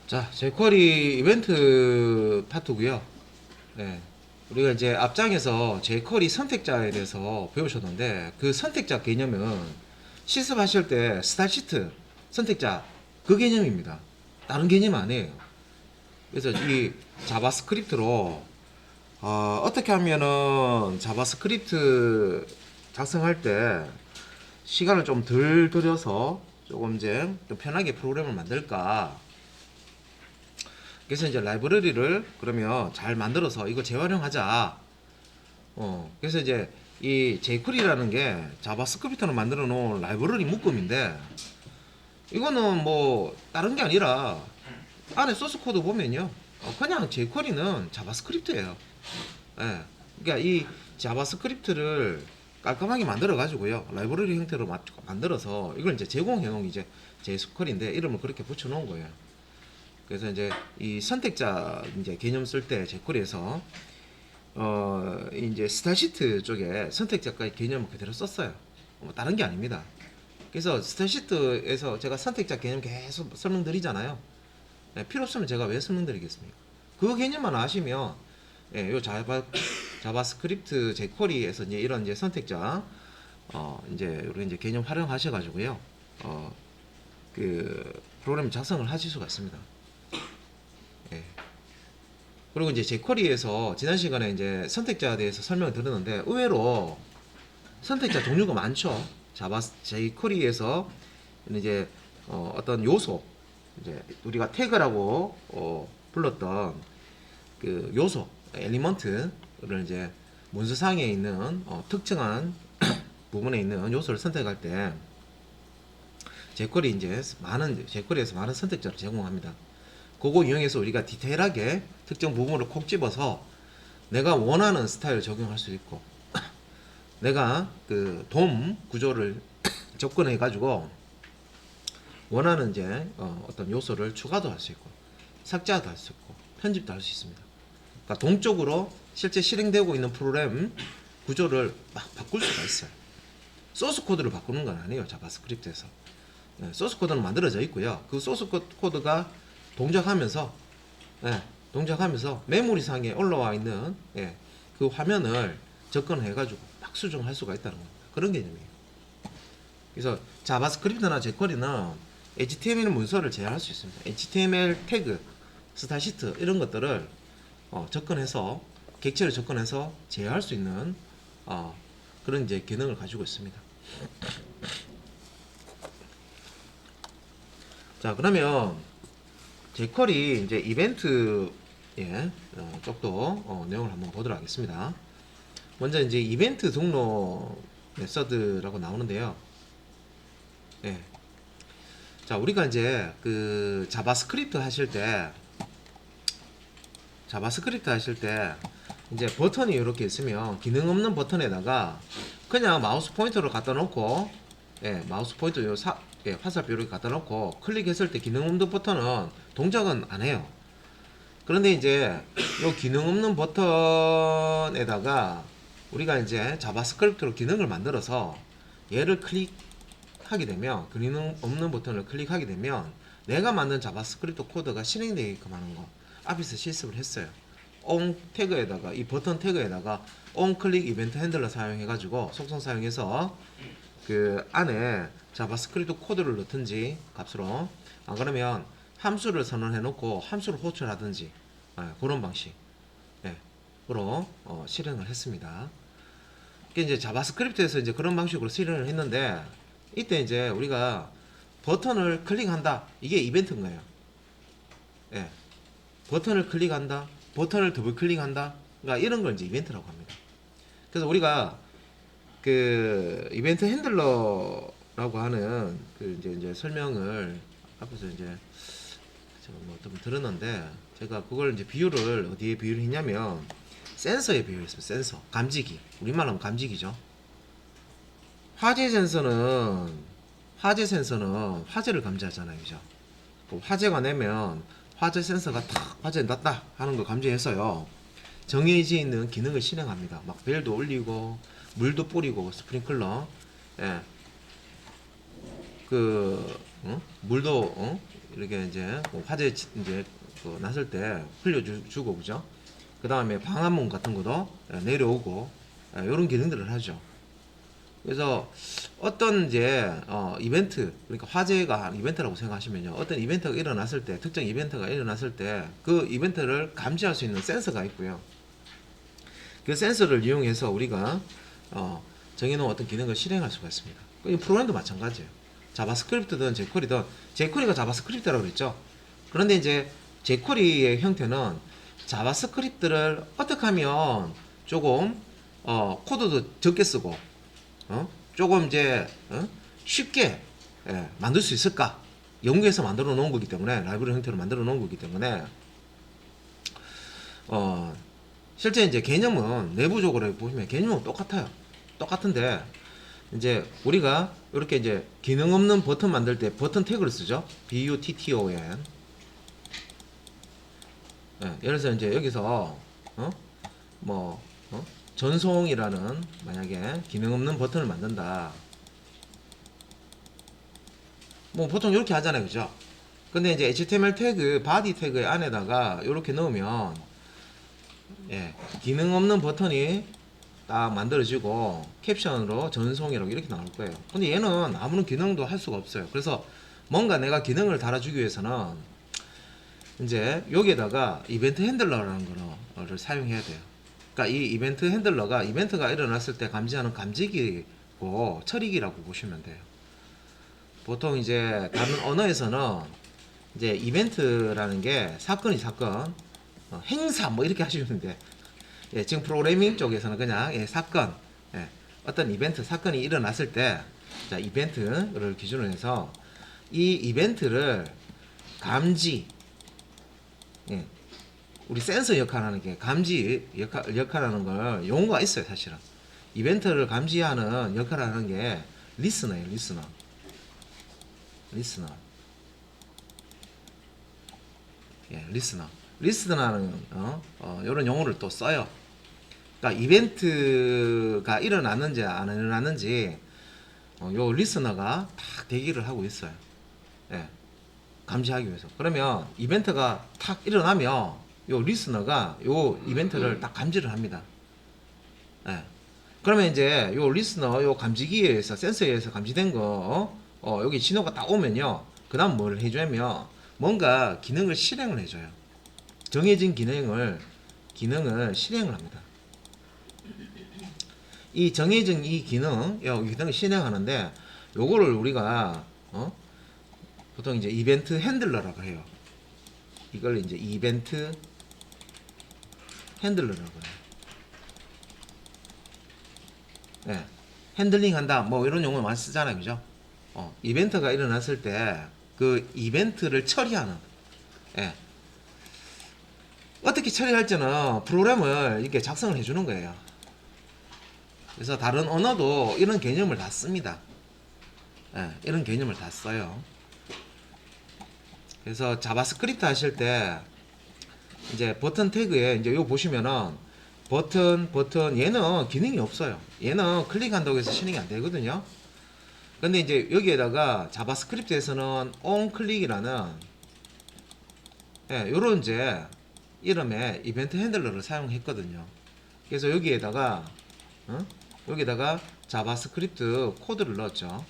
자, jQuery 이벤트 파트고요. 네. 우리가 이제 앞장에서 jQuery 선택자에 대해서 배우셨는데 그 선택자 개념은 실습하실 때 스타시트 선택자 그 개념입니다. 다른 개념 아니에요. 그래서 이 자바스크립트로 어떻게 하면은 자바스크립트 작성할 때 시간을 좀 덜 들여서 조금 이제 좀 편하게 프로그램을 만들까. 그래서 이제 라이브러리를 그러면 잘 만들어서 이거 재활용하자. 그래서 이제 이 jQuery라는 게 자바스크립트로 만들어 놓은 라이브러리 묶음인데 이거는 뭐 다른 게 아니라 안에 소스 코드 보면요. 그냥 jQuery는 자바스크립트예요. 예. 그러니까 이 자바스크립트를 깔끔하게 만들어 가지고요. 라이브러리 형태로 만들어서 이걸 이제 제공해 놓은 이제 jQuery인데 이름을 그렇게 붙여 놓은 거예요. 그래서 이제 이 선택자 이제 개념 쓸 때 jQuery에서 이제 스타시트 쪽에 선택자까지 개념을 그대로 썼어요. 뭐 다른 게 아닙니다. 그래서 스타시트에서 제가 선택자 개념 계속 설명드리잖아요. 네, 필요 없으면 제가 왜 설명드리겠습니까? 그 개념만 아시면 요 자바스크립트 jQuery에서 이제 이런 이제 선택자 이제 우리 이제 개념 활용하셔가지고요. 그 프로그램 작성을 하실 수가 있습니다. 예. 그리고 이제 jQuery에서 지난 시간에 이제 선택자에 대해서 설명을 드렸는데 의외로 선택자 종류가 많죠. jQuery에서 이제 어떤 요소, 이제 우리가 태그라고 불렀던 그 요소, 엘리먼트를 이제 문서상에 있는 특정한 부분에 있는 요소를 선택할 때 jQuery에서 많은 선택자를 제공합니다. 그거 이용해서 우리가 디테일하게 특정 부분을 콕 집어서 내가 원하는 스타일을 적용할 수 있고 내가 그 DOM 구조를 접근해 가지고 원하는 이제 어떤 요소를 추가도 할 수 있고 삭제도 할 수 있고 편집도 할 수 있습니다. 그러니까 동적으로 실제 실행되고 있는 프로그램 구조를 막 바꿀 수가 있어요. 소스 코드를 바꾸는 건 아니에요. 자바스크립트에서 소스 코드는 만들어져 있고요. 그 소스 코드가 동작하면서 메모리상에 올라와 있는 그 화면을 접근해가지고 막 수정할 수가 있다는 겁니다. 그런 개념이에요. 그래서 자바스크립트나 jQuery는 HTML 문서를 제어할 수 있습니다. HTML 태그, 스타시트 이런 것들을 접근해서 객체를 접근해서 제어할 수 있는 그런 이제 기능을 가지고 있습니다. 자, 그러면 jQuery 이제 이벤트 쪽도 내용을 한번 보도록 하겠습니다. 먼저 이제 이벤트 등록 메서드라고 나오는데요. 예. 자, 우리가 이제 그 자바스크립트 하실 때 이제 버튼이 이렇게 있으면 기능 없는 버튼에다가 그냥 마우스 포인터를 갖다 놓고 마우스 포인터 화살표 이렇게 갖다 놓고 클릭했을 때 기능 없는 버튼은 동작은 안 해요. 그런데 이제 이 기능 없는 버튼에다가 우리가 이제 자바스크립트로 기능을 만들어서 얘를 클릭하게 되면 기능 없는 버튼을 클릭하게 되면 내가 만든 자바스크립트 코드가 실행되게끔 하는 거 앞에서 실습을 했어요. on 태그에다가 이 버튼 태그에다가 on 클릭 이벤트 핸들러 사용해 가지고 속성 사용해서 그 안에 자바스크립트 코드를 넣든지 값으로 안 그러면 함수를 선언해 놓고 함수를 호출하든지 그런 방식으로 실행을 했습니다. 이제 자바스크립트에서 이제 그런 방식으로 실행을 했는데 이때 이제 우리가 버튼을 클릭한다 이게 이벤트인 거예요. 버튼을 클릭한다, 버튼을 더블 클릭한다, 그러니까 이런 걸 이제 이벤트라고 합니다. 그래서 우리가 그 이벤트 핸들러라고 하는 그 이제 설명을 앞에서 이제 제가 뭐 좀 들었는데 제가 그걸 이제 비유를 어디에 비유를 했냐면 센서에 비유했습니다. 센서, 감지기. 우리말로 하면 감지기죠. 화재 센서는 화재를 감지하잖아요, 그죠? 화재가 내면 화재 센서가 탁 화재 났다 하는 걸 감지해서요 정해져 있는 기능을 실행합니다. 막 벨도 올리고 물도 뿌리고 스프링클러 물도 이렇게 이제 뭐 화재 이제 그 났을 때 흘려주고 그죠? 그 다음에 방화문 같은 것도 내려오고 이런 기능들을 하죠. 그래서 어떤 이제 이벤트, 그러니까 화재가 이벤트라고 생각하시면요, 어떤 이벤트가 일어났을 때, 특정 이벤트가 일어났을 때 그 이벤트를 감지할 수 있는 센서가 있고요. 그 센서를 이용해서 우리가 정해놓은 어떤 기능을 실행할 수가 있습니다. 이 프로그램도 마찬가지예요. 자바스크립트든 jQuery든, jQuery가 자바스크립트라고 그랬죠. 그런데 이제 jQuery의 형태는 자바스크립트를 어떻게 하면 조금 코드도 적게 쓰고 조금 이제 쉽게 만들 수 있을까 연구해서 만들어 놓은 거기 때문에, 라이브러리 형태로 만들어 놓은 거기 때문에 실제 이제 개념은 내부적으로 보시면 개념은 똑같아요. 똑같은데 이제 우리가 이렇게 이제 기능 없는 버튼 만들 때 버튼 태그를 쓰죠. button. 예를 들어서 이제 여기서 전송이라는 만약에 기능 없는 버튼을 만든다. 뭐 보통 이렇게 하잖아요, 그죠? 근데 이제 HTML 태그, 바디 태그의 안에다가 이렇게 넣으면 기능 없는 버튼이 딱 만들어지고 캡션으로 전송이라고 이렇게 나올 거예요. 근데 얘는 아무런 기능도 할 수가 없어요. 그래서 뭔가 내가 기능을 달아주기 위해서는 이제 여기에다가 이벤트 핸들러라는 거를 사용해야 돼요. 그러니까 이 이벤트 핸들러가 이벤트가 일어났을 때 감지하는 감지기고 처리기라고 보시면 돼요. 보통 이제 다른 언어에서는 이제 이벤트라는 게 사건이 사건, 행사 뭐 이렇게 하시면 돼. 지금 프로그래밍 쪽에서는 그냥 사건, 어떤 이벤트 사건이 일어났을 때, 자 이벤트를 기준으로 해서 이 이벤트를 감지, 우리 센서 역할하는 게 감지 역할하는 걸 용어가 있어요. 사실은 이벤트를 감지하는 역할을 하는 게 리스너예요. 리스너는 이런 용어를 또 써요. 그러니까 이벤트가 일어났는지 안 일어났는지 요 리스너가 딱 대기를 하고 있어요. 감지하기 위해서. 그러면 이벤트가 탁 일어나면 요 리스너가 요 이벤트를 딱 감지를 합니다. 그러면 이제 요 리스너 요 감지기에 의해서 센서에 의해서 감지된 거 여기 신호가 딱 오면요, 그 다음 뭘 해주냐면 뭔가 기능을 실행을 해줘요. 정해진 기능을 실행을 합니다. 이 정해진 이 기능을 실행하는데 요거를 우리가 보통 이제 이벤트 핸들러라고 해요. 이걸 이제 이벤트 핸들러라고 해요. 핸들링 한다 뭐 이런 용어 많이 쓰잖아요, 그죠? 이벤트가 일어났을 때 그 이벤트를 처리하는, 어떻게 처리할지는 프로그램을 이렇게 작성을 해주는 거예요. 그래서 다른 언어도 이런 개념을 다 씁니다. 이런 개념을 다 써요. 그래서 자바스크립트 하실 때 이제 버튼 태그에 이제 요 보시면은 버튼 얘는 기능이 없어요. 얘는 클릭한다고 해서 실행이 안 되거든요. 근데 이제 여기에다가 자바스크립트에서는 onClick이라는 요런 이제 이름의 이벤트 핸들러를 사용했거든요. 그래서 여기에다가 자바스크립트 코드를 넣었죠.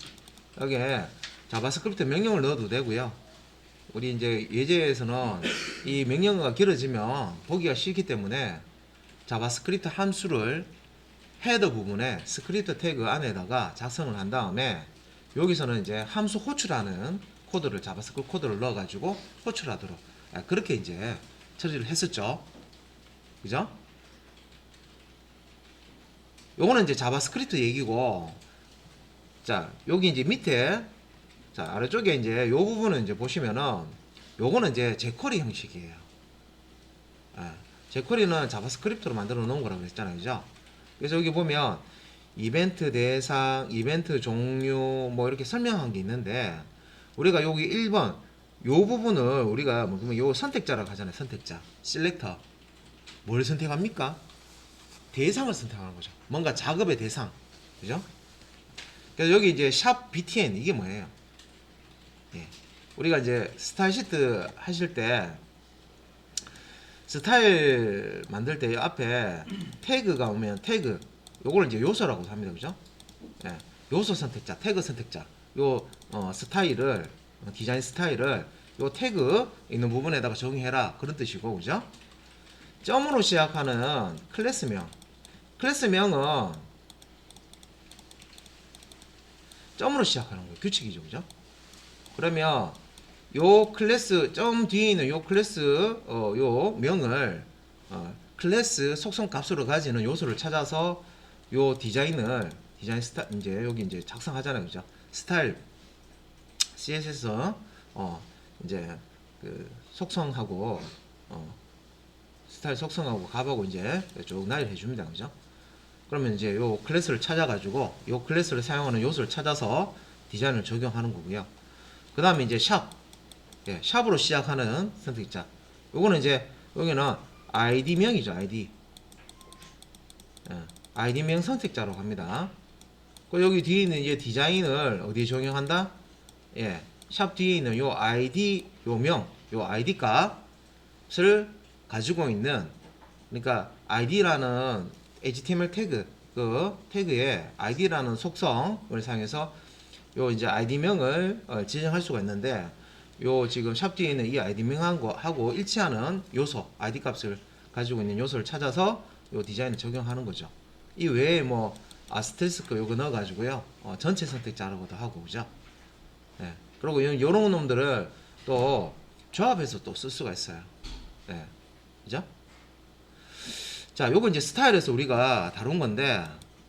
여기에 자바스크립트 명령을 넣어도 되고요. 우리 이제 예제에서는 이 명령어가 길어지면 보기가 싫기 때문에 자바스크립트 함수를 헤더 부분에 스크립트 태그 안에다가 작성을 한 다음에 여기서는 이제 함수 호출하는 코드를 자바스크립트 코드를 넣어가지고 호출하도록 그렇게 이제 처리를 했었죠. 그죠? 요거는 이제 자바스크립트 얘기고, 자 여기 이제 밑에 자 아래쪽에 이제 요 부분은 이제 보시면은 요거는 이제 jQuery 형식이에요. jQuery는 자바스크립트로 만들어 놓은 거라고 했잖아요, 그죠? 그래서 여기 보면 이벤트 대상, 이벤트 종류 뭐 이렇게 설명한 게 있는데 우리가 여기 1번 요 부분을 우리가 뭐 그러면 요 선택자라고 하잖아요. 선택자, 셀렉터. 뭘 선택합니까? 대상을 선택하는 거죠. 뭔가 작업의 대상, 그죠? 그래서 여기 이제 샵 btn 이게 뭐예요? 우리가 이제 스타일 시트 하실 때 스타일 만들 때 앞에 태그가 오면 태그 요걸 이제 요소라고 합니다. 그죠? 예, 요소 선택자, 태그 선택자. 요 스타일을 디자인 스타일을 요 태그 있는 부분에다가 적용해라 그런 뜻이고, 그죠? 점으로 시작하는 클래스명. 클래스명은 점으로 시작하는 거예요. 규칙이죠, 그죠? 그러면 요 클래스 점 뒤에 있는 요 클래스 요 명을 클래스 속성 값으로 가지는 요소를 찾아서 요 디자인 스타 이제 여기 이제 작성하잖아요, 그죠? 스타일 CSS 이제 그 속성하고 스타일 속성하고 값하고 이제 쭉 나열해 줍니다, 그죠? 그러면 이제 요 클래스를 찾아가지고 요 클래스를 사용하는 요소를 찾아서 디자인을 적용하는 거고요. 그 다음에 이제 샵, 예, 샵으로 시작하는 선택자. 요거는 이제 여기는 ID명이죠, ID. 예, ID명 선택자로 갑니다. 그 여기 뒤에 있는 이제 디자인을 어디에 적용한다? 예, 샵 뒤에 있는 요 ID 요 ID 값을 가지고 있는, 그러니까 ID라는 HTML 태그 그 태그에 ID라는 속성을 사용해서 요 이제 ID명을 지정할 수가 있는데, 요 지금 샵 뒤에 있는 이 ID명하고 일치하는 요소 ID 값을 가지고 있는 요소를 찾아서 요 디자인을 적용하는 거죠. 이 외에 뭐 아스테리스크 요거 넣어가지고요 전체 선택자라고도 하고, 그죠? 네. 그리고 요런 놈들을 또 조합해서 또 쓸 수가 있어요. 네. 그죠? 자, 요거 이제 스타일에서 우리가 다룬 건데,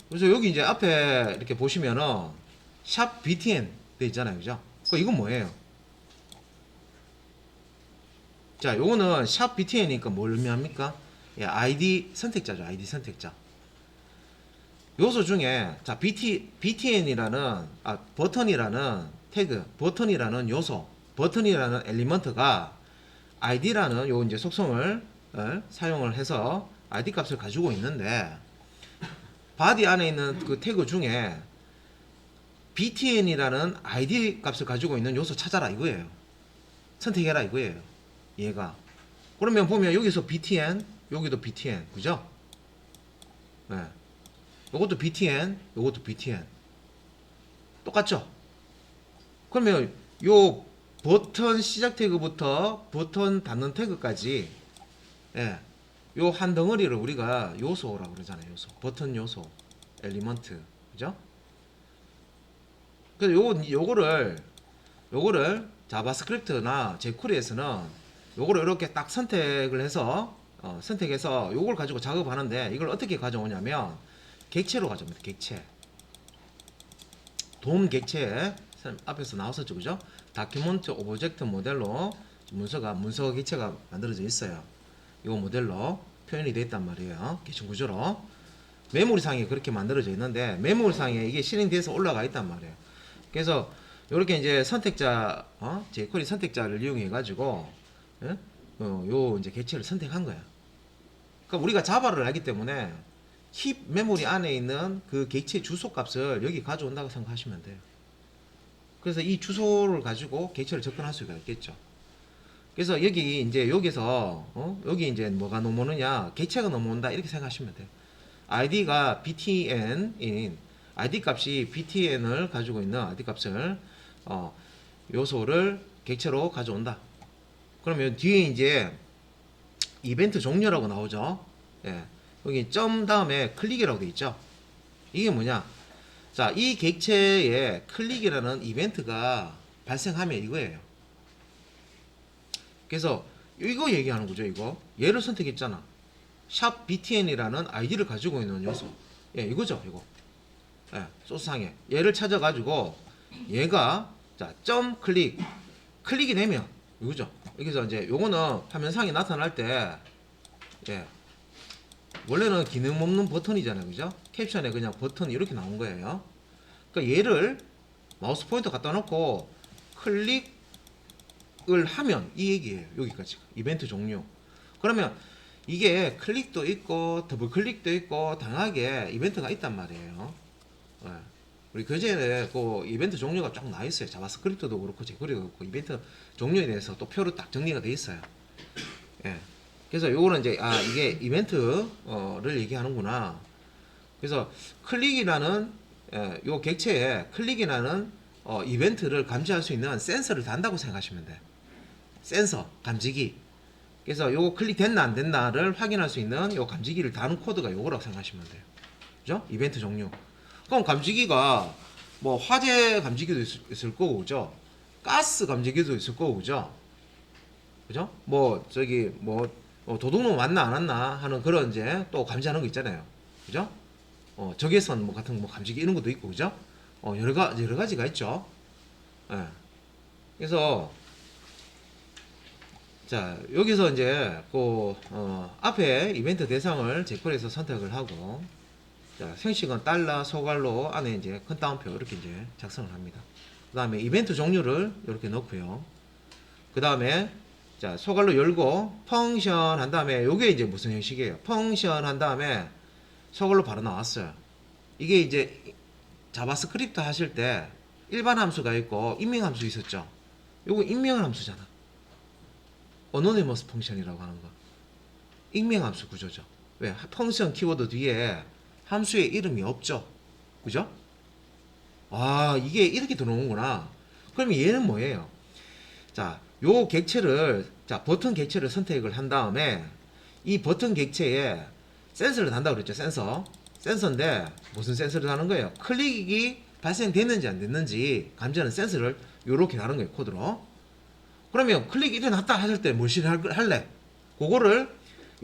그래서 여기 이제 앞에 이렇게 보시면은 샵 btn 돼 있잖아요, 그죠? 이건 뭐예요? 자, 요거는 샵 btn이니까 뭘 의미합니까? 예, ID 선택자죠, ID 선택자. 요소 중에 자 btn이라는 버튼이라는 태그, 버튼이라는 요소, 버튼이라는 엘리먼트가 id라는 요 이제 속성을 사용을 해서 id 값을 가지고 있는데, 바디 안에 있는 그 태그 중에 btn이라는 id 값을 가지고 있는 요소 찾아라 이거예요. 선택해라 이거예요. 얘가. 그러면 보면 여기서 btn, 여기도 btn, 그죠? 네. 요것도 btn, 요것도 btn. 똑같죠? 그러면 요 버튼 시작 태그부터 버튼 닫는 태그까지, 예, 요 한 덩어리를 우리가 요소라고 그러잖아요. 요소. 버튼 요소, 엘리먼트, 그죠? 그래서 요거를 자바스크립트나 jQuery에서는 요거를 이렇게 딱 선택을 해서 선택해서 요걸 가지고 작업하는데, 이걸 어떻게 가져오냐면 객체로 가져옵니다. 객체. 돔 객체 앞에서 나왔었죠, 그죠? 다큐먼트 오브젝트 모델로 문서 객체가 만들어져 있어요. 이 모델로 표현이 되어 있단 말이에요. 객체 구조로. 메모리상에 그렇게 만들어져 있는데, 메모리상에 이게 실행돼서 올라가 있단 말이에요. 그래서 이렇게 이제 선택자, jQuery 선택자를 이용해 가지고 요 이제 객체를 선택한 거야. 그러니까 우리가 자바를 알기 때문에 힙 메모리 안에 있는 그 객체 주소 값을 여기 가져온다고 생각하시면 돼요. 그래서 이 주소를 가지고 객체를 접근할 수가 있겠죠. 그래서 여기 이제 여기서 여기 이제 뭐가 넘어오느냐, 객체가 넘어온다 이렇게 생각하시면 돼요. id가 btn인 id 값이 btn을 가지고 있는 id 값을 요소를 객체로 가져온다. 그러면 뒤에 이제 이벤트 종료라고 나오죠. 예. 여기 점 다음에 클릭이라고 되어 있죠. 이게 뭐냐? 자, 이 객체에 클릭이라는 이벤트가 발생하면 이거예요. 그래서 이거 얘기하는 거죠. 이거 얘를 선택했잖아. 샵 btn이라는 아이디를 가지고 있는 요소. 예, 이거죠. 이거. 예, 소스상에 얘를 찾아가지고 얘가 점 클릭이 되면 이거죠. 여기서 이제 요거는 화면상에 나타날 때, 예, 원래는 기능 없는 버튼이잖아요, 그죠? 캡션에 그냥 버튼이 이렇게 나온 거예요. 그러니까 얘를 마우스 포인터 갖다 놓고 클릭을 하면 이 얘기예요. 여기까지 이벤트 종료. 그러면 이게 클릭도 있고 더블 클릭도 있고 다양하게 이벤트가 있단 말이에요. 네. 우리 그전에 그 이벤트 종류가 쫙 나와 있어요. 자바스크립트도 그렇고 jQuery도 그렇고 이벤트 종류에 대해서 또 표로 딱 정리가 돼 있어요. 예. 그래서 요거는 이제 이게 이벤트를 얘기하는구나. 그래서 클릭이라는 요 객체에 클릭이라는 이벤트를 감지할 수 있는 센서를 단다고 생각하시면 돼. 센서 감지기. 그래서 요거 클릭됐나 안 됐나를 확인할 수 있는 요 감지기를 다는 코드가 요거라고 생각하시면 돼요. 그죠? 이벤트 종류. 그럼 감지기가 뭐 화재 감지기도 있을 거고, 그죠? 가스 감지기도 있을 거고, 그죠? 그죠? 뭐 저기 뭐 도둑놈 왔나 안 왔나 하는 그런 이제 또 감지하는 거 있잖아요. 그죠? 적외선 뭐 같은 뭐 감지기 이런 것도 있고, 그죠? 여러 가지가 있죠. 예. 그래서 자 여기서 이제 앞에 이벤트 대상을 jQuery에서 선택을 하고, 자 형식은 달러 소갈로 안에 이제 큰 따옴표 이렇게 이제 작성을 합니다. 그 다음에 이벤트 종류를 이렇게 넣고요. 그 다음에 자 소갈로 열고 펑션 한 다음에 요게 이제 무슨 형식이에요? 펑션 한 다음에 소갈로 바로 나왔어요. 이게 이제 자바스크립트 하실 때 일반 함수가 있고 익명 함수 있었죠. 요거 익명 함수잖아. 어노니머스 펑션이라고 하는 거. 익명 함수 구조죠. 왜? 펑션 키워드 뒤에 함수의 이름이 없죠. 그죠? 이게 이렇게 들어오는구나. 그럼 얘는 뭐예요? 자, 요 객체를, 자, 버튼 객체를 선택을 한 다음에 이 버튼 객체에 센서를 단다고 그랬죠. 센서인데 무슨 센서를 다는 거예요? 클릭이 발생됐는지 안 됐는지 감지하는 센서를 요렇게 다는 거예요. 코드로. 그러면 클릭이 일어났다 하실 때 뭘 실행할래? 그거를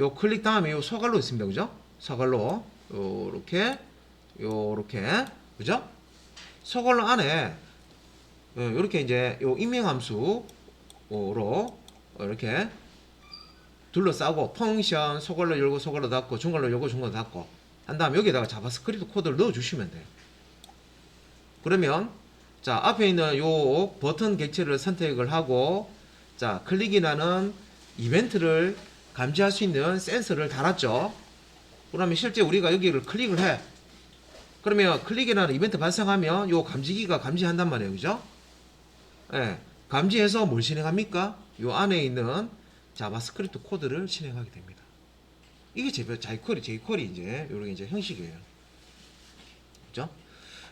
요 클릭 다음에 요 서갈로 있습니다. 그죠? 서갈로 요렇게 그죠? 서갈로 안에 요렇게 이제 요 익명함수로 이렇게 둘러싸고 펑션 소갈로 열고 소갈로 닫고 중갈로 열고 중갈로 닫고 한 다음 여기에다가 자바스크립트 코드를 넣어 주시면 돼요. 그러면 자 앞에 있는 요 버튼 객체를 선택을 하고 자 클릭이라는 이벤트를 감지할 수 있는 센서를 달았죠. 그러면 실제 우리가 여기를 클릭을 해. 그러면 클릭이라는 이벤트 발생하면 요 감지기가 감지한단 말이에요. 그죠? 예. 감지해서 뭘 실행합니까? 요 안에 있는 자바스크립트 코드를 실행하게 됩니다. 이게 jQuery 이제 요런 이제 형식이에요. 그죠?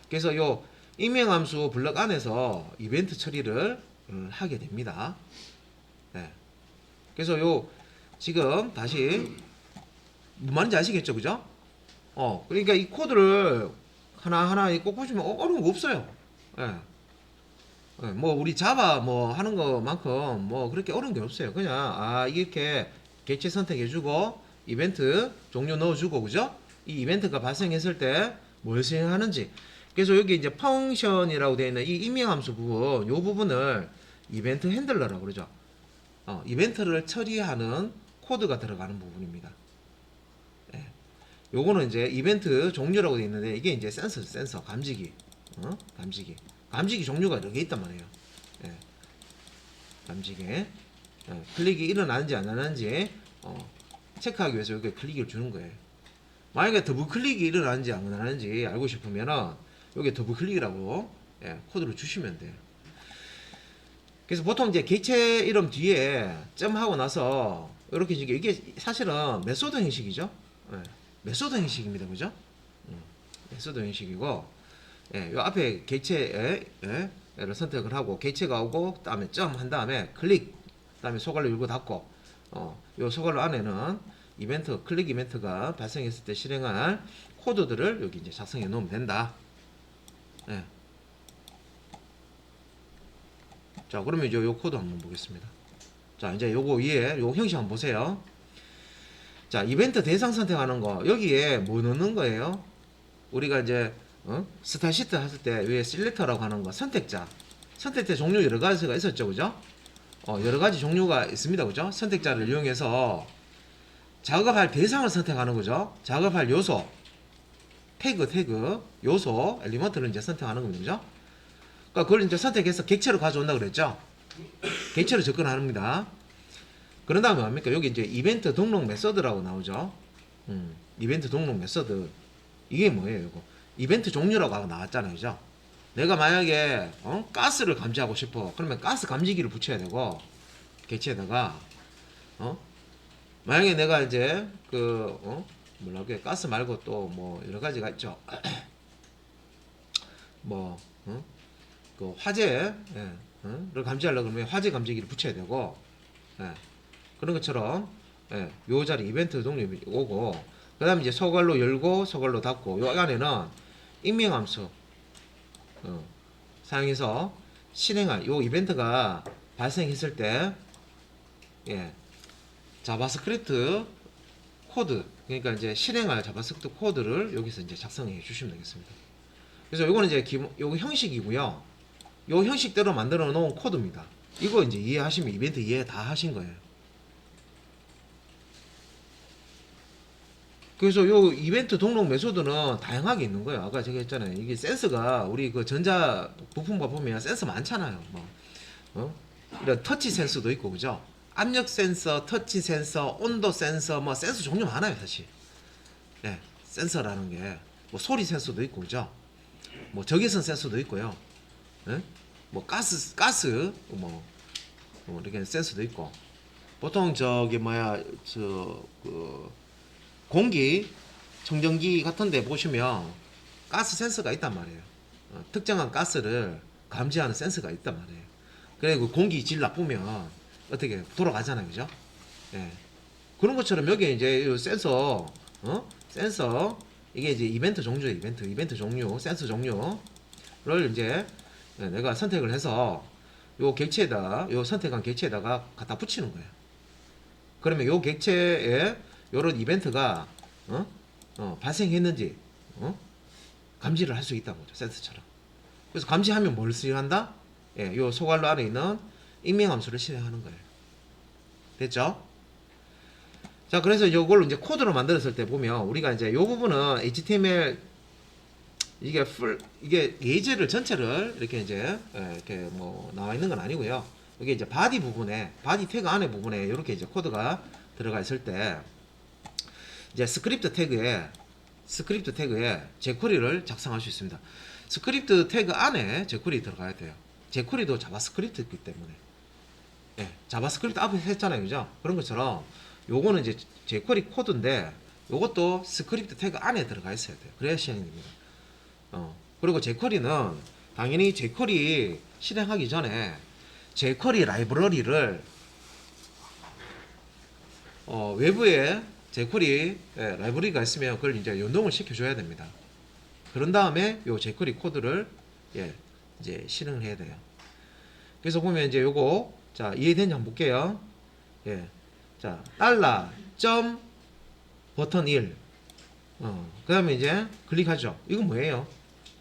그래서 요 익명함수 블럭 안에서 이벤트 처리를 하게 됩니다. 네. 그래서 요 지금 다시 뭔 말인지 아시겠죠? 그죠? 그러니까 이 코드를 하나하나 꼭 보시면 어려운 거 없어요. 예. 뭐 우리 자바 뭐 하는 것만큼 뭐 그렇게 어려운 게 없어요. 그냥 이렇게 객체 선택해주고 이벤트 종료 넣어주고, 그죠? 이 이벤트가 발생했을 때 뭘 수행하는지. 그래서 여기 이제 펑션이라고 되어 있는 이 익명함수 부분, 요 부분을 이벤트 핸들러라고 그러죠. 이벤트를 처리하는 코드가 들어가는 부분입니다. 예. 요거는 이제 이벤트 종류라고 되어 있는데 이게 이제 센서 감지기, 감지기 종류가 여러 개 있단 말이에요. 예. 감지기. 클릭이 일어나는지 안 하는지 체크하기 위해서 여기 클릭을 주는 거예요. 만약에 더블 클릭이 일어나는지 안 일어나는지 알고 싶으면은 여기 더블 클릭이라고 코드를 주시면 돼요. 그래서 보통 이제 객체 이름 뒤에 점 하고 나서 이렇게 이게 사실은 메소드 형식이죠. 메소드 형식입니다. 그죠? 메소드 형식이고, 요 앞에 객체를 선택을 하고 객체가 오고 그다음에 점 한 다음에 클릭, 그다음에 소갈로 열고 닫고, 요 소갈로 안에는 클릭 이벤트가 발생했을 때 실행할 코드들을 여기 이제 작성해 놓으면 된다. 자, 그러면 이제 요 코드 한번 보겠습니다. 자, 이제 요거 위에 요 형식 한번 보세요. 자, 이벤트 대상 선택하는 거 여기에 뭐 넣는 거예요? 우리가 이제 스타일 시트 했을 때 위에 셀렉터라고 하는 거 선택자 종류 여러 가지가 있었죠, 그죠? 여러 가지 종류가 있습니다, 그죠? 선택자를 이용해서 작업할 대상을 선택하는 거죠. 작업할 요소, 태그, 요소, 엘리먼트를 이제 선택하는 겁니다, 그죠? 그러니까 그걸 이제 선택해서 객체로 가져온다 그랬죠. 객체로 접근합니다. 그런 다음에 뭡니까? 여기 이제 이벤트 등록 메서드라고 나오죠. 이벤트 등록 메서드. 이게 뭐예요, 이거? 이벤트 종류라고 하고 나왔잖아요, 그죠? 내가 만약에 가스를 감지하고 싶어. 그러면 가스 감지기를 붙여야 되고 객체에다가 만약에 내가 이제 뭐라고 해 가스 말고 또 뭐 여러 가지가 있죠. 뭐 그 화재 를 감지하려고 그러면 화재 감지기를 붙여야 되고 예, 그런 것처럼 요 자리 이벤트 동력이 오고 그 다음에 이제 소괄로 열고 소괄로 닫고 요 안에는 익명함수 사용해서 실행할 요 이벤트가 발생했을 때 자바스크립트 코드 그러니까 이제 실행할 자바스크립트 코드를 여기서 이제 작성해 주시면 되겠습니다. 그래서 요거는 이제 요거 형식이고요. 요 형식대로 만들어 놓은 코드입니다. 이거 이제 이해하시면 이벤트 이해 다 하신 거예요. 그래서 요 이벤트 등록 메소드는 다양하게 있는 거예요. 아까 제가 했잖아요. 이게 센서가 우리 그 전자 부품과 보면 센서 많잖아요. 이런 터치 센서도 있고, 그죠? 압력 센서, 터치 센서, 온도 센서, 뭐 센서 종류 많아요, 사실. 네, 센서라는 게 뭐 소리 센서도 있고, 그죠? 뭐 적외선 센서도 있고요. 네? 뭐 가스 뭐 이렇게 센서도 있고. 보통 저기 뭐야 그 공기 청정기 같은데 보시면 가스 센서가 있단 말이에요. 특정한 가스를 감지하는 센서가 있단 말이에요. 그리고 공기 질 나쁘면 어떻게 돌아가잖아요, 그죠? 예. 그런 것처럼 여기 이제 이 센서, 센서 이게 이제 이벤트 종류, 이벤트 종류, 센서 종류를 이제 내가 선택을 해서 요 객체에다, 요 선택한 객체에다가 갖다 붙이는 거예요. 그러면 요 객체에 요런 이벤트가 발생했는지 감지를 할 수 있다는 거죠, 센서처럼. 그래서 감지하면 뭘 수행한다? 예, 요 소괄로 안에 있는 익명함수를 실행하는 거예요. 됐죠? 자, 그래서 요걸 이제 코드로 만들었을 때 보면 우리가 이제 요 부분은 HTML 이게 예제를 전체를 이렇게 이제 이렇게 뭐 나와 있는 건 아니고요. 여기 이제 바디 부분에 바디 태그 안에 부분에 이렇게 이제 코드가 들어가 있을 때 이제 스크립트 태그에 jQuery를 작성할 수 있습니다. 스크립트 태그 안에 jQuery 들어가야 돼요. jQuery도 자바스크립트이기 때문에. 예, 자바스크립트 앞에 했잖아요, 그죠? 그런 것처럼 요거는 이제 jQuery 코드인데 요것도 스크립트 태그 안에 들어가 있어야 돼요. 그래야 실행됩니다. 그리고 jQuery는 당연히 jQuery 실행하기 전에 jQuery 라이브러리를 외부에 jQuery 라이브러리가 있으면 그걸 이제 연동을 시켜줘야 됩니다. 그런 다음에 요 jQuery 코드를 이제 실행을 해야 돼요. 그래서 보면 이제 요거 자 이해되는지 한번 볼게요. 자 달러 점 버튼 1 그 다음에 이제 클릭하죠. 이건 뭐예요?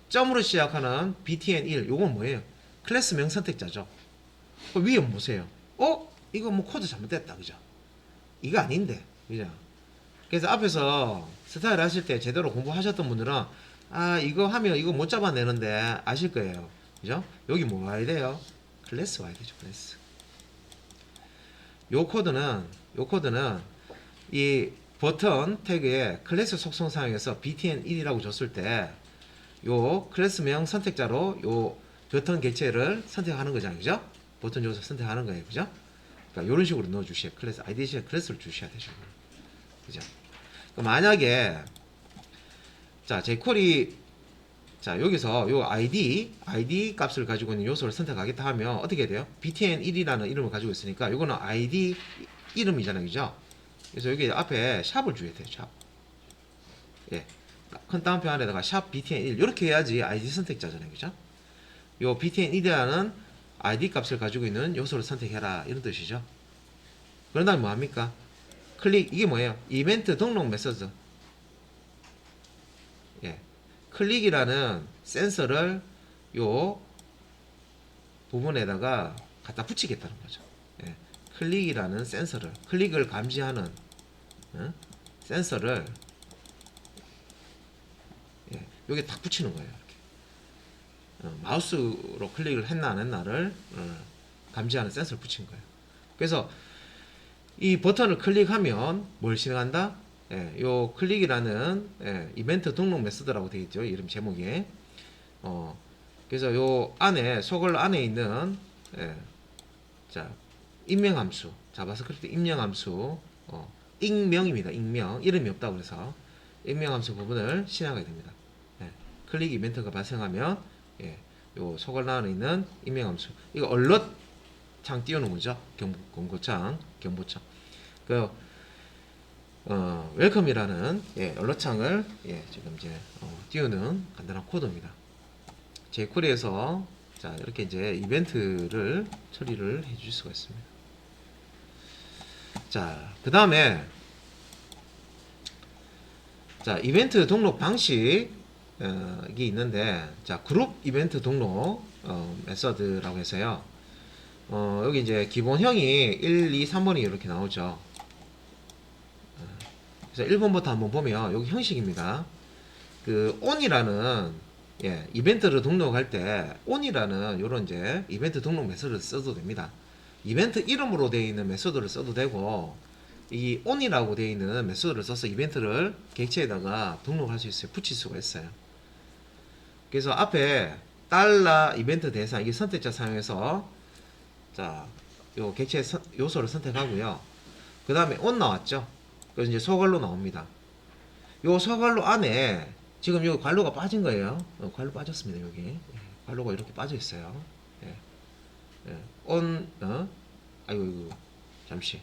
점으로 시작하는 btn1 요건 뭐예요? 클래스명 선택자죠. 위에 보세요. 이거 뭐 코드 잘못됐다, 그죠? 이거 아닌데, 그죠? 그래서 앞에서 스타일 하실 때 제대로 공부하셨던 분들은 이거 하면 이거 못 잡아내는데 아실 거예요, 그죠? 여기 뭐 와야 돼요? 클래스 와야 되죠, 클래스. 요 코드는 이 버튼 태그에 클래스 속성 사용해서 btn1이라고 줬을 때 요 클래스명 선택자로 요 버튼 객체를 선택하는 거잖아요, 그죠? 버튼 줘서 선택하는 거예요, 그죠? 그러니까 요런 식으로 넣어 주셔야 클래스 아이디에 클래스를 주셔야 되죠, 그죠? 만약에 자 jQuery 자 여기서 요 ID 값을 가지고 있는 요소를 선택하겠다 하면 어떻게 돼요? btn1이라는 이름을 가지고 있으니까 요거는 ID 이름이잖아요, 그죠? 그래서 여기 앞에 샵을 줘야 돼요, 샵. 큰 따옴표 안에다가 샵 btn1 이렇게 해야지 ID 선택자잖아요, 그죠? 요 btn1이라는 ID 값을 가지고 있는 요소를 선택해라 이런 뜻이죠. 그런 다음에 뭐합니까? 클릭 이게 뭐예요? 이벤트 등록 메시지. 클릭이라는 센서를 요 부분에다가 갖다 붙이겠다는 거죠. 클릭이라는 센서를 클릭을 감지하는 센서를 여기 딱 붙이는 거예요. 이렇게. 마우스로 클릭을 했나 안 했나를 감지하는 센서를 붙인 거예요. 그래서 이 버튼을 클릭하면 뭘 실행한다? 요 클릭이라는 이벤트 등록 메소드라고 되어 있죠. 이름 제목에 그래서 요 안에 소글 안에 있는 예, 자 임명함수 자바스크립트 임명함수 익명입니다. 익명 이름이 없다고 그래서 익명함수 부분을 실행하게 됩니다. 예, 클릭 이벤트가 발생하면 예, 요 소글 안에 있는 익명함수 이거 얼럿 창 띄우는 거죠. 경고창 경보창 그 웰컴이라는 예, 얼럿창을 예, 지금 이제 띄우는 간단한 코드입니다. jQuery에서 자 이렇게 이제 이벤트를 처리를 해줄 수가 있습니다. 자, 그 다음에 자 이벤트 등록 방식이 있는데 자 그룹 이벤트 등록 메서드라고 해서요. 여기 이제 기본형이 1, 2, 3번이 이렇게 나오죠. 그래서 1번부터 한번 보면 여기 형식입니다. 그 on이라는 예, 이벤트를 등록할 때 on이라는 요런 이제 이벤트 등록 메서드를 써도 됩니다. 이벤트 이름으로 되어 있는 메서드를 써도 되고 이 on이라고 되어 있는 메서드를 써서 이벤트를 객체에다가 등록할 수 있어요. 붙일 수가 있어요. 그래서 앞에 달러 이벤트 대상 이게 선택자 사용해서 자, 요 객체 요소를 선택하고요. 그 다음에 on 나왔죠. 그래서 이제 소괄로 나옵니다. 요 소괄로 안에 지금 여기 괄호가 빠진 거예요. 괄호 빠졌습니다. 여기 예, 괄호가 이렇게 빠져 있어요. 예, 예. on 아이고 잠시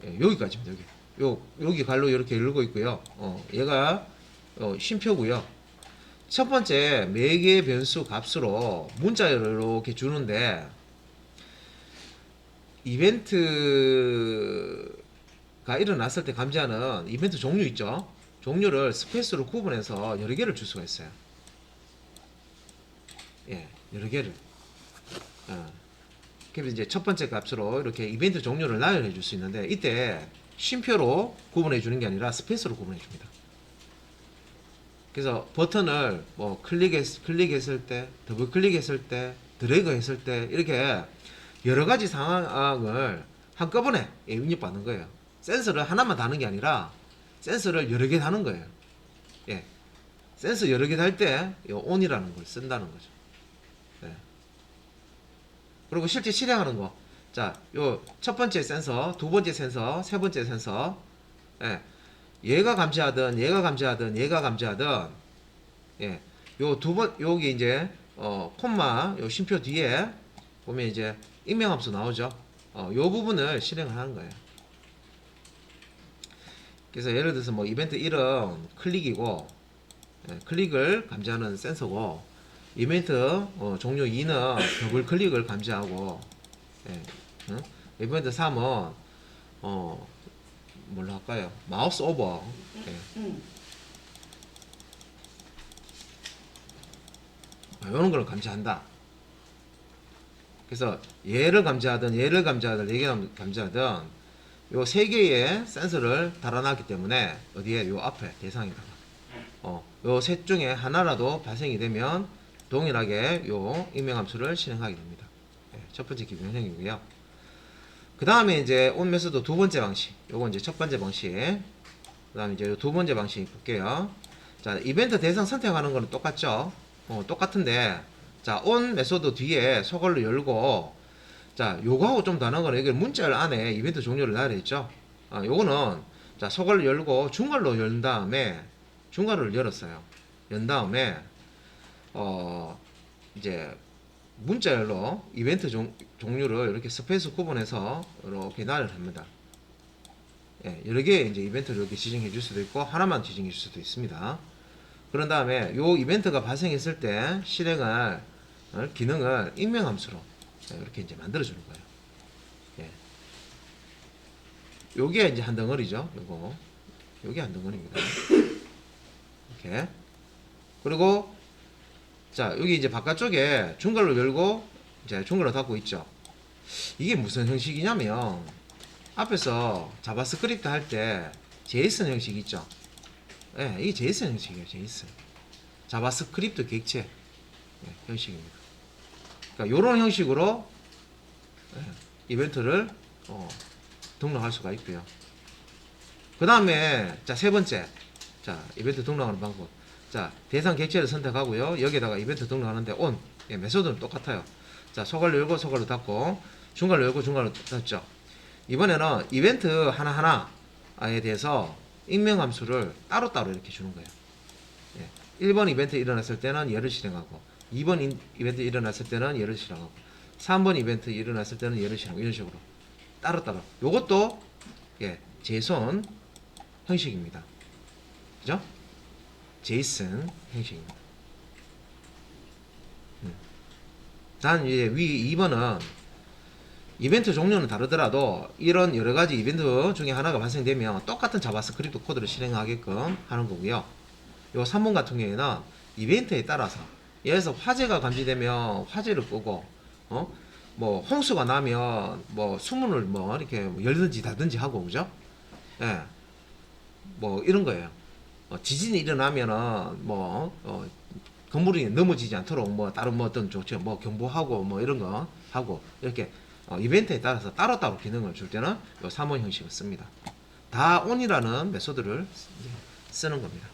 예, 여기까지입니다. 여기 괄호 이렇게 열고 있고요. 얘가 쉼표고요. 첫 번째 매개 변수 값으로 문자를 이렇게 주는데 이벤트가 일어났을 때 감지하는 이벤트 종류 있죠. 종류를 스페이스로 구분해서 여러 개를 줄 수가 있어요. 예, 여러 개를. 그래서 이제 첫 번째 값으로 이렇게 이벤트 종류를 나열해 줄 수 있는데 이때 쉼표로 구분해 주는 게 아니라 스페이스로 구분해 줍니다. 그래서 버튼을 뭐 클릭했을 때, 더블 클릭했을 때, 드래그 했을 때 이렇게 여러 가지 상황을 한꺼번에 입력받는 거예요. 센서를 하나만 다는 게 아니라 센서를 여러 개 다는 거예요. 예. 센서 여러 개 달 때 on이라는 걸 쓴다는 거죠. 예. 그리고 실제 실행하는 거. 자, 요 첫 번째 센서, 두 번째 센서, 세 번째 센서. 예. 얘가 감지하든 얘가 감지하든 얘가 감지하든 예. 요 두 번 여기 이제 콤마 요 쉼표 뒤에 보면 이제 익명함수 나오죠. 요 부분을 실행을 하는 거예요. 그래서 예를 들어서 뭐 이벤트 1은 클릭이고 예, 클릭을 감지하는 센서고 이벤트 종류 2는 더블 클릭을 감지하고 예, 이벤트 3은 뭘로 할까요? 마우스 오버 예. 이런 걸 감지한다. 그래서 얘를 감지하든 얘를 감지하든 얘를 감지하든 요 세 개의 센서를 달아놨기 때문에 어디에 요 앞에 대상에다가 요 셋 중에 하나라도 발생이 되면 동일하게 요 익명함수를 실행하게 됩니다. 예, 첫 번째 기본형이고요. 그 다음에 이제 on 메소드 두 번째 방식. 요거 이제 첫 번째 방식. 그 다음에 이제 두 번째 방식 볼게요. 자, 이벤트 대상 선택하는 거는 똑같죠? 똑같은데, 자, on 메소드 뒤에 소괄로 열고, 자, 요거하고 좀 다른 거는 여기 문자 안에 이벤트 종류를 나열했죠? 요거는, 자, 소괄로 열고 중괄로 연 다음에, 중괄호를 열었어요. 연 다음에, 이제, 문자열로 이벤트 종류를 이렇게 스페이스 구분해서 이렇게 나열합니다. 예, 여러 개의 이제 이벤트를 이렇게 지정해 줄 수도 있고 하나만 지정해 줄 수도 있습니다. 그런 다음에 요 이벤트가 발생했을 때 실행할 기능을 익명함수로 이렇게 이제 만들어 주는 거예요. 예. 요게 이제 한 덩어리죠. 요게 한 덩어리입니다. 이렇게. 그리고 자, 여기 이제 바깥쪽에 중괄로 열고 이제 중괄로 닫고 있죠. 이게 무슨 형식이냐면 앞에서 자바스크립트 할 때 JSON 형식 있죠. 예, 이게 JSON 형식이에요. JSON. 자바스크립트 객체 형식입니다. 그러니까 이런 형식으로 이벤트를 등록할 수가 있고요. 그 다음에 자, 세 번째 자, 이벤트 등록하는 방법. 자, 대상 객체를 선택하고요. 여기에다가 이벤트 등록하는데 on. 예, 메소드는 똑같아요. 자, 소괄로 열고 소괄로 닫고 중괄로 열고 중괄로 닫죠. 이번에는 이벤트 하나하나에 대해서 익명 함수를 따로따로 이렇게 주는 거예요. 예, 1번 이벤트 일어났을 때는 얘를 실행하고 2번 이벤트 일어났을 때는 얘를 실행하고 3번 이벤트 일어났을 때는 얘를 실행하고 이런 식으로 따로따로. 요것도 예, 제이슨 형식입니다. 그죠? 제이슨 형식입니다. 단 이제 위 2번은 이벤트 종류는 다르더라도 이런 여러 가지 이벤트 중에 하나가 발생되면 똑같은 자바스크립트 코드를 실행하게끔 하는 거고요. 요 3번 같은 경우에는 이벤트에 따라서 예를 들어서 화재가 감지되면 화재를 끄고 뭐 홍수가 나면 뭐 수문을 뭐 이렇게 열든지 닫든지 하고 그죠? 예. 뭐 이런 거예요. 지진이 일어나면은 뭐 건물이 넘어지지 않도록 뭐 다른 뭐 어떤 조치 뭐 경보하고 뭐 이런 거 하고 이렇게 이벤트에 따라서 따로따로 기능을 줄 때는 요 3원 형식을 씁니다. 다 on이라는 메소드를 쓰는 겁니다.